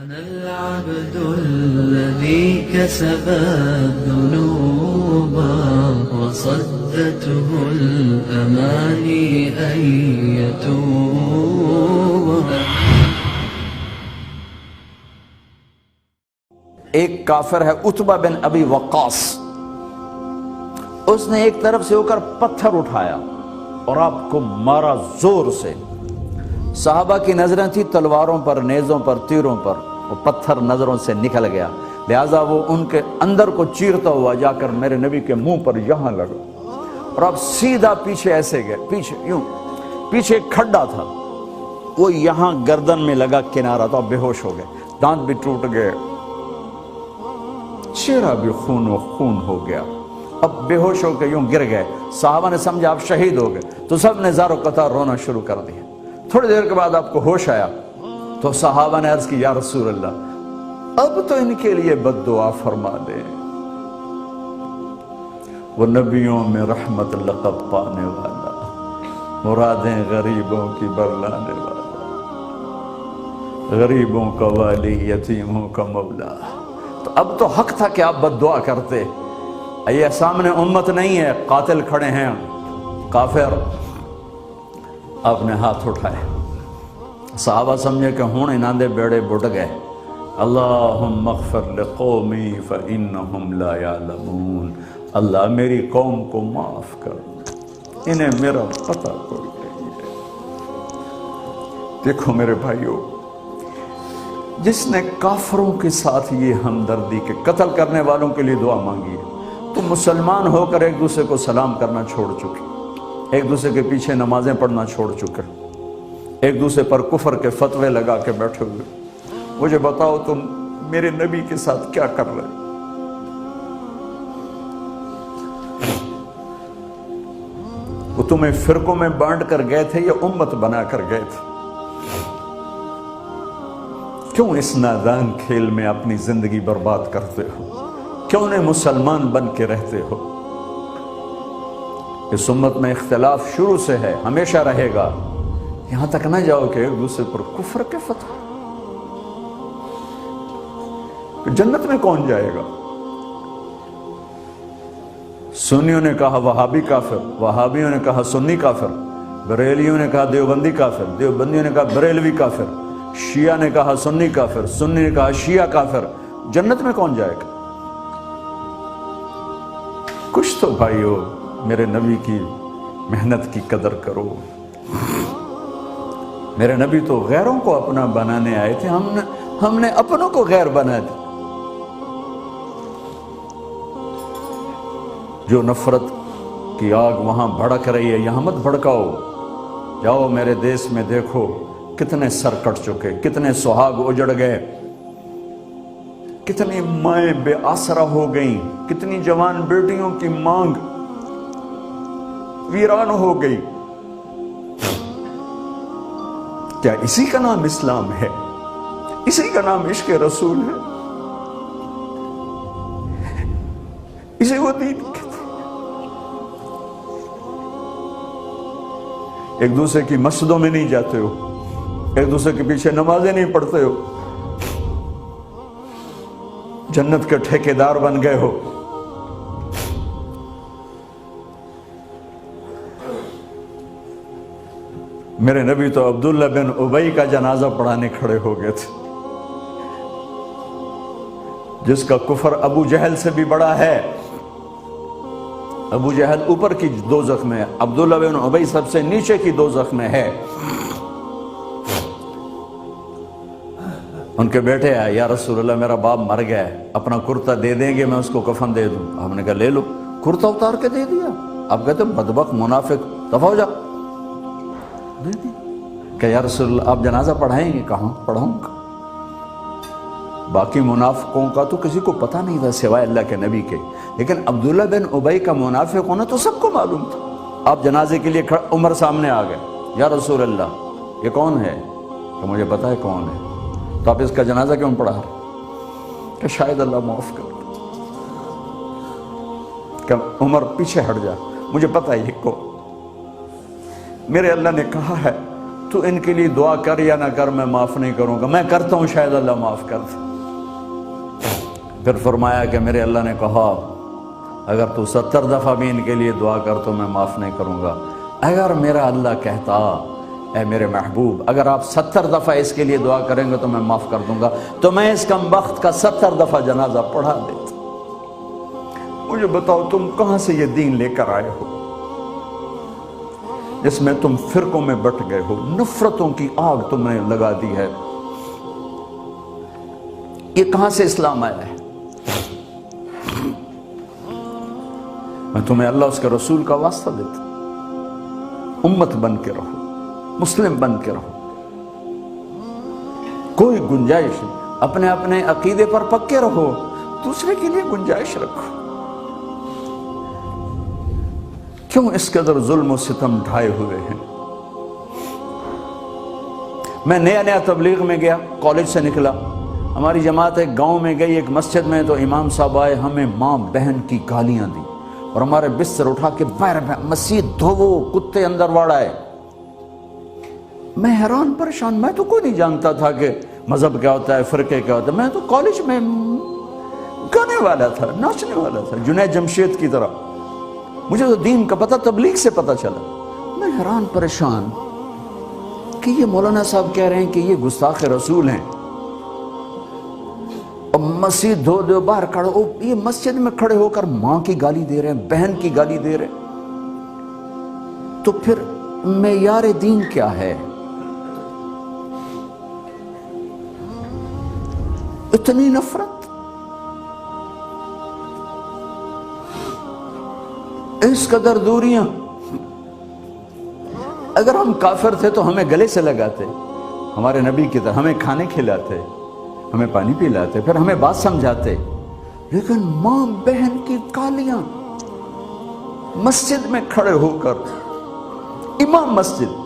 أنا العبد الذي كسب الذنوب وصدته الأماني أن يتوب. ایک کافر ہے عتبہ بن ابی وقاص، اس نے ایک طرف سے ہو کر پتھر اٹھایا اور آپ کو مارا زور سے. صحابہ کی نظریں تھی تلواروں پر، نیزوں پر، تیروں پر، وہ پتھر نظروں سے نکل گیا، لہٰذا وہ ان کے اندر کو چیرتا ہوا جا کر میرے نبی کے منہ پر یہاں لگا، اور آپ سیدھا پیچھے ایسے گئے، پیچھے یوں، پیچھے ایک کھڈا تھا، وہ یہاں گردن میں لگا کنارہ، تو آپ بے ہوش ہو گئے، دانت بھی ٹوٹ گئے، چہرہ بھی خون و خون ہو گیا، اب بے ہوش ہو کے یوں گر گئے. صحابہ نے سمجھا آپ شہید ہو گئے، تو سب نے زار و قطار رونا شروع کر دیا. تھوڑی دیر کے بعد آپ کو ہوش آیا تو صحابہ نے عرض کی یا رسول اللہ اب تو ان کے لیے بد دعا فرما دیں، وہ نبیوں میں رحمت لقب پانے والا، مرادیں غریبوں کی برلانے والا، غریبوں کا والی، یتیموں کا مولا. تو اب تو حق تھا کہ آپ بد دعا کرتے. یہ سامنے امت نہیں ہے، قاتل کھڑے ہیں کافر. آپ نے ہاتھ اٹھائے، صحابہ سمجھے کہ ہوں انہاں دے بیڑے بڑھ گئے. اللہم اغفر لقومی فإنہم لا یعلمون، اللہ میری قوم کو معاف کر، انہیں میرا پتہ کوئی نہیں ہے. دیکھو میرے بھائیو، جس نے کافروں کے ساتھ یہ ہمدردی کے قتل کرنے والوں کے لیے دعا مانگی ہے، تو مسلمان ہو کر ایک دوسرے کو سلام کرنا چھوڑ چکے، ایک دوسرے کے پیچھے نمازیں پڑھنا چھوڑ چکے، ایک دوسرے پر کفر کے فتوے لگا کے بیٹھے ہوئے. مجھے بتاؤ تم میرے نبی کے ساتھ کیا کر رہے؟ وہ تمہیں فرقوں میں بانٹ کر گئے تھے یا امت بنا کر گئے تھے؟ کیوں اس نادان کھیل میں اپنی زندگی برباد کرتے ہو؟ کیوں نے مسلمان بن کے رہتے ہو؟ اس امت میں اختلاف شروع سے ہے، ہمیشہ رہے گا. یہاں تک نہ جاؤ کہ ایک دوسرے پر کفر کے فتوے. جنت میں کون جائے گا؟ سنیوں نے کہا وہابی کافر، وہابیوں نے کہا سنی کافر، بریلیوں نے کہا دیوبندی کافر، دیوبندیوں نے کہا بریلوی کافر، شیعہ نے کہا سنی کافر، سنی نے کہا شیعہ کافر. جنت میں کون جائے گا؟ کچھ تو بھائیو میرے نبی کی محنت کی قدر کرو. میرے نبی تو غیروں کو اپنا بنانے آئے تھے، ہم نے اپنوں کو غیر بنا دیا. جو نفرت کی آگ وہاں بھڑک رہی ہے یہاں مت بھڑکاؤ. جاؤ میرے دیس میں دیکھو کتنے سر کٹ چکے، کتنے سہاگ اجڑ گئے، کتنی مائیں بے آسرا ہو گئیں، کتنی جوان بیٹیوں کی مانگ ویران ہو گئی. کیا اسی کا نام اسلام ہے؟ اسی کا نام عشق رسول ہے؟ اسی کو دین کہتے ہیں. ایک دوسرے کی مسجدوں میں نہیں جاتے ہو، ایک دوسرے کے پیچھے نمازیں نہیں پڑھتے ہو، جنت کے ٹھیکیدار بن گئے ہو. میرے نبی تو عبداللہ بن ابی کا جنازہ پڑھانے کھڑے ہو گئے تھے، جس کا کفر ابو جہل سے بھی بڑا ہے. ابو جہل اوپر کی دوزخ میں ہے، عبداللہ بن ابی سب سے نیچے کی دوزخ میں ہے. ان کے بیٹے آئے، یا رسول اللہ میرا باپ مر گیا ہے، اپنا کرتا دے دیں گے میں اس کو کفن دے دوں. ہم نے کہا لے لو. کرتا اتار کے دے دیا. اب کہتے بدبخت منافق دفع ہو جا. دے دی کہ یا رسول اللہ آپ جنازہ پڑھائیں گے؟ کہاں پڑھاؤں گا. باقی منافقوں کا تو کسی کو پتہ نہیں تھا سوائے اللہ کے نبی کے، لیکن عبداللہ بن ابی کا منافق ہونا تو سب کو معلوم تھا. آپ جنازے کے لیے عمر سامنے آ گئے، یا رسول اللہ یہ کون ہے؟ کہ مجھے پتہ ہے کون ہے. تو آپ اس کا جنازہ کیوں پڑھا رہے؟ کہ شاید اللہ معاف کر. کہ عمر پیچھے ہٹ جا، مجھے پتہ ہے یہ کو، میرے اللہ نے کہا ہے تو ان کے لیے دعا کر یا نہ کر، میں معاف نہیں کروں گا، میں کرتا ہوں شاید اللہ معاف کر دے۔ پھر فرمایا کہ میرے اللہ نے کہا اگر تو 70 دفعہ بھی ان کے لیے دعا کر تو میں معاف نہیں کروں گا۔ اگر میرا اللہ کہتا اے میرے محبوب اگر آپ 70 دفعہ اس کے لیے دعا کریں گے تو میں معاف کر دوں گا، تو میں اس کم بخت کا 70 دفعہ جنازہ پڑھا دیتا۔ مجھے بتاؤ تم کہاں سے یہ دین لے کر آئے ہو جس میں تم فرقوں میں بٹ گئے ہو، نفرتوں کی آگ تم نے لگا دی ہے، یہ کہاں سے اسلام آیا ہے؟ میں تمہیں اللہ اس کے رسول کا واسطہ دیتا ہوں، امت بن کے رہو، مسلم بن کے رہو، کوئی گنجائش نہیں، اپنے اپنے عقیدے پر پکے رہو، دوسرے کے لیے گنجائش رکھو۔ کیوں اس قدر ظلم و ستم ڈھائے ہوئے ہیں؟ میں نیا تبلیغ میں گیا، کالج سے نکلا، ہماری جماعت ایک گاؤں میں گئی، ایک مسجد میں، تو امام صاحب آئے، ہمیں ماں بہن کی گالیاں دی اور ہمارے بستر اٹھا کے باہر مسجد دھوو، کتے اندر واڑائے۔ میں حیران پریشان، میں تو کوئی نہیں جانتا تھا کہ مذہب کیا ہوتا ہے، فرقے کیا ہوتا ہے، میں تو کالج میں گانے والا تھا، ناچنے والا تھا، جنید جمشید کی طرح، مجھے تو دین کا پتہ تبلیغ سے پتہ چلا۔ میں حیران پریشان کہ یہ مولانا صاحب کہہ رہے ہیں کہ یہ گستاخ رسول ہیں، اور مسجد دھو دو باہر کھڑے ہو، یہ مسجد میں کھڑے ہو کر ماں کی گالی دے رہے ہیں، بہن کی گالی دے رہے ہیں، تو پھر معیار دین کیا ہے؟ اتنی نفرت، اس قدر دوریاں۔ اگر ہم کافر تھے تو ہمیں گلے سے لگاتے، ہمارے نبی کی طرح ہمیں کھانے کھلاتے، ہمیں پانی پلاتے، پھر ہمیں بات سمجھاتے، لیکن ماں بہن کی گالیاں، مسجد میں کھڑے ہو کر، امام مسجد۔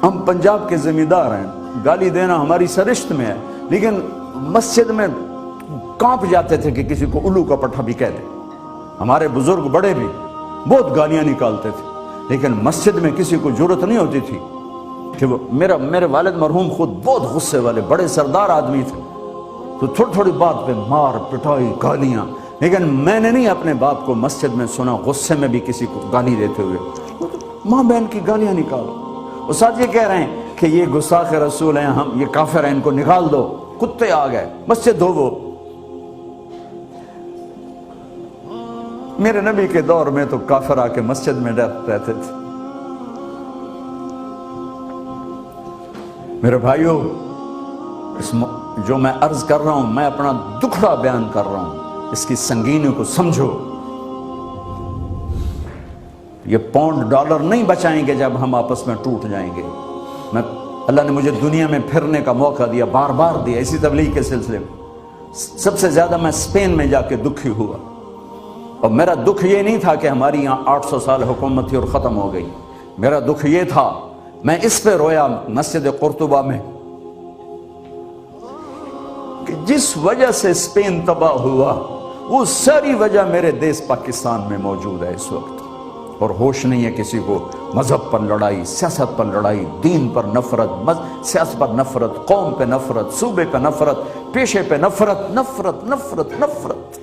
ہم پنجاب کے زمیندار ہیں، گالی دینا ہماری سرشت میں ہے، لیکن مسجد میں کانپ جاتے تھے کہ کسی کو الو کا پٹھا بھی کہہ دے۔ ہمارے بزرگ بڑے بھی بہت گالیاں نکالتے تھے، لیکن مسجد میں کسی کو جرت نہیں ہوتی تھی کہ وہ میرے والد مرحوم خود بہت غصے والے بڑے سردار آدمی تھے، تو تھوڑی تھوڑی بات پہ مار پٹائی گالیاں، لیکن میں نے نہیں اپنے باپ کو مسجد میں سنا غصے میں بھی کسی کو گالی دیتے ہوئے۔ ماں بہن کی گالیاں نکالو، استاد یہ کہہ رہے ہیں کہ یہ گستاخ رسول ہیں، ہم یہ کافر ہیں، ان کو نکال دو، کتے آ گئے، مسجد دھوو۔ میرے نبی کے دور میں تو کافر آ کے مسجد میں رہتے تھے۔ میرے بھائیوں، جو میں عرض کر رہا ہوں، میں اپنا دکھڑا بیان کر رہا ہوں، اس کی سنگینی کو سمجھو۔ یہ پاؤنڈ ڈالر نہیں بچائیں گے جب ہم آپس میں ٹوٹ جائیں گے۔ اللہ نے مجھے دنیا میں پھرنے کا موقع دیا، بار بار دیا، اسی تبلیغ کے سلسلے میں۔ سب سے زیادہ میں اسپین میں جا کے دکھی ہوا، اور میرا دکھ یہ نہیں تھا کہ ہماری یہاں 800 سال حکومت تھی اور ختم ہو گئی، میرا دکھ یہ تھا، میں اس پہ رویا مسجد قرطبہ میں کہ جس وجہ سے اسپین تباہ ہوا، وہ ساری وجہ میرے دیس پاکستان میں موجود ہے اس وقت، اور ہوش نہیں ہے کسی کو۔ مذہب پر لڑائی، سیاست پر لڑائی، دین پر نفرت، سیاست پر نفرت، قوم پہ نفرت، صوبے پہ نفرت، پیشے پہ نفرت، نفرت نفرت نفرت۔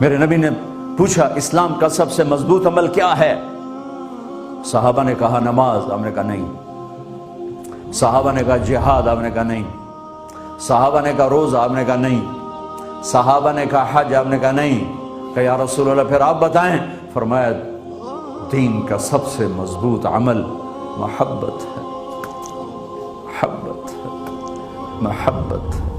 میرے نبی نے پوچھا اسلام کا سب سے مضبوط عمل کیا ہے؟ صحابہ نے کہا نماز، آپ نے کہا نہیں۔ صحابہ نے کہا جہاد، آپ نے کہا نہیں۔ صحابہ نے کہا روزہ، آپ نے کہا نہیں۔ صحابہ نے کہا حج، آپ نے کہا نہیں۔ کہ یا رسول اللہ پھر آپ بتائیں؟ فرمایا دین کا سب سے مضبوط عمل محبت ہے، محبت ہے، محبت ہے۔